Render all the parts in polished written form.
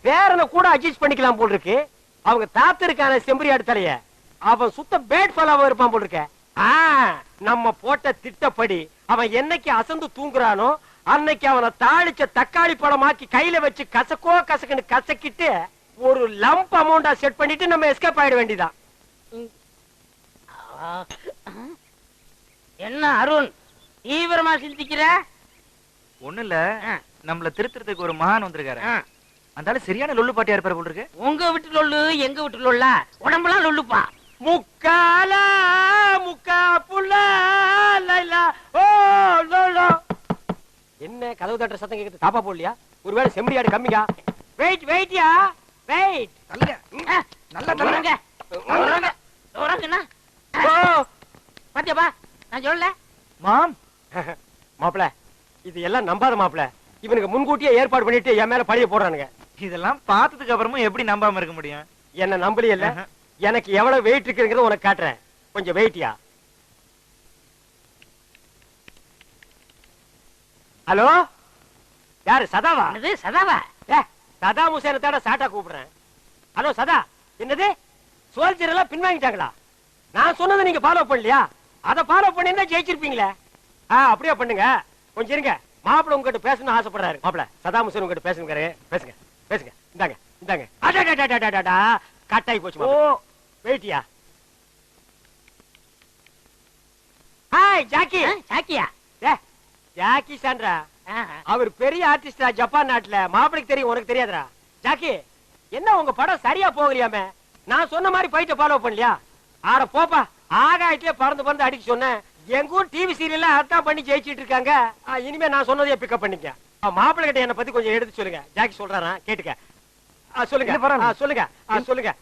பேரனை கூட அட்ஜஸ்ட் பண்ணிக்கலாம் போல் இருக்கு. அவங்க தாத்தருக்கான செம்பரியாடு தலைய அவன் சுத்த பேட் ஃபாலோவா இருப்பான் போல் இருக்க. நம்ம போட்ட திட்டப்படி அவன் என்னைக்கு அசந்து தூங்குறானோ அன்னைக்கு அவனை தாளிச்ச தக்காளி பழமாக்கி கையில வச்சு கசக்கோ கசக்குன்னு கசக்கிட்டு ஒரு லம்ப் அமௌண்டா செட் பண்ணிட்டு நம்ம எஸ்கேப் ஆயிட வேண்டியதான். என்ன அருண் தீவிரமா சிந்திக்கிற? ஒண்ணு இல்ல, நம்மள திருத்துறதுக்கு ஒரு மகான் வந்திருக்காரு. அந்தால சரியான லொல்லு பாட்டியா இருப்பாரு போல இருக்கு. உங்க வீட்டு லொல்லு எங்க வீட்டு லொல்லா? உடம்பெல்லாம் லொல்லுப்பா. முக்கால முக்கா புள்ள லைலா ஓ லோலோ. என்ன கதவு தட்டுற சத்தம் கேக்குது? தாப்பா போடலையா? ஒருவேளை செம்பரியாடு கம்மியா? வெயிட் வெயிட்யா வெயிட். நல்ல நல்ல உறங்க உறங்க உறங்கண்ணா. பாத்தியாப்பா நான் சொல்லல மாம். மாப்பிள இது எல்லாம் நம்பாத மாப்பிள. இவனுக்கு முன்கூட்டியே ஏற்பாடு பண்ணிட்டு என் மேல பழிய போடுறானுங்க. இதெல்லாம் பார்த்ததுக்கு அப்புறமும் எப்படி நம்பாம இருக்க முடியும்? என்ன நம்பலையில்ல? எனக்கு எவ்வளவு வெயிட் இருக்குங்கிறத உனக்கு காட்டுறேன். கொஞ்சம் வெயிட்டியா. ஹலோ, யாரு? சதாவா? என்னது சதாவா? சதா முசேனத்தோட சாட்டா கூப்பிடுறேன். ஹலோ சதா, என்னது சோல்ஜர் எல்லாம் பின்வாங்கிட்டாங்களா? நான் சொன்னதை நீங்க ஃபாலோ பண்ணலையா? அதை ஃபாலோ பண்ணிருந்தா ஜெயிச்சிருப்பீங்களே. அப்படியே பண்ணுங்க. கொஞ்சம் இருங்க, மாப்பிள்ள உங்ககிட்ட பேசணும்னு ஆசைப்படுறாரு. மாப்பிள்ள சதா முசேன் உங்ககிட்ட பேசுங்க. பேசுங்க பேசுங்க. இந்தாங்க இந்தாங்க. அடடடடடடடா கட்டாயி போச்சு. ஓ வெயிட்டியா. Hi Jackie. சாக்கியா? Jackie Sandra. அவர் பெரிய ஆர்டிஸ்டா ஜப்பான் நாட்டுல. மாப்பிளைக்கு தெரியும், உனக்கு தெரியாதுடா. ஜாக்கி என்ன உங்க படம் சரியா போகலையாமே? நான் சொன்ன மாதிரி ஃபைட்ட ஃபாலோ பண்ணலையா? ஆட போப்பா, ஆகாயத்திலே பறந்து பறந்து அடிக்க சொன்னேன். எங்க ஊர் டிவி சீரியல்ல அதான் பண்ணி ஜெயிச்சிட்டு இருக்காங்க. இனிமே நான் சொன்னதையே பிக்கப் பண்ணிக்க. மாப்பிள்ளை கிட்ட என்ன பத்தி கொஞ்சம் எடுத்து சொல்லுங்க. ஜாக்கி சொல்றாரா கேட்டுக்க. சொல்லுங்க சொல்லுங்க சொல்லுங்க.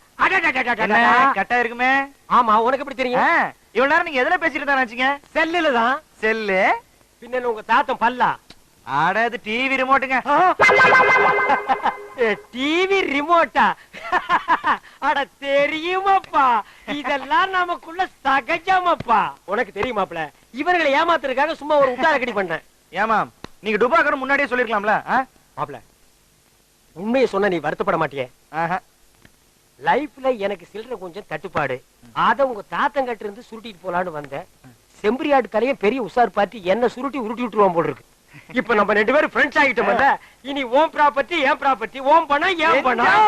கட்டா இருக்குமே. ஆமா, உனக்கு எப்படி தெரியும்? இவ்வளவு நேரம் நீங்க எதுல பேசிட்டு தான் நினைச்சீங்க? செல்லுல தான். செல்லு பின்ன உங்க தாத்தம் பல்லா? ஆட அது டிவி ரிமோட்டுங்க. டிவி ரிமோட்டா? அட தெரியுமாப்பா, இதெல்லாம் நமக்குள்ள சகஜமாப்பா. உனக்கு தெரியுமாப்ல, இவர்களை ஏமாத்துறதுக்காக சும்மா ஒரு உட்டார கடி பண்ணேன். ஏமா நீங்க டுபாக்கர் முன்னாடியே சொல்லிருக்கலாம்ல? மாப்ள உண்மையை சொன்ன நீ வருத்தப்பட மாட்டியே? லைஃப்ல எனக்கு சில்லற கொஞ்சம் தட்டுப்பாடு. அத உங்க தாத்தங்கிட்ட இருந்து சுருட்டிட்டு போலான்னு வந்தேன். செம்பரியாடு தலையும் பெரிய உசார் பார்த்து என்ன சுருட்டி உருட்டி விட்டுருவான் போல இருக்கு. இப்ப நம்ம 2 பேரும் ஃப்ரெண்ட்ஸ் ஆகிட்டோம்ல. இனி ஓம் ப்ராப்பர்ட்டி ஏன் ப்ராப்பர்ட்டி, ஓம் பணம் ஏன் பணம்.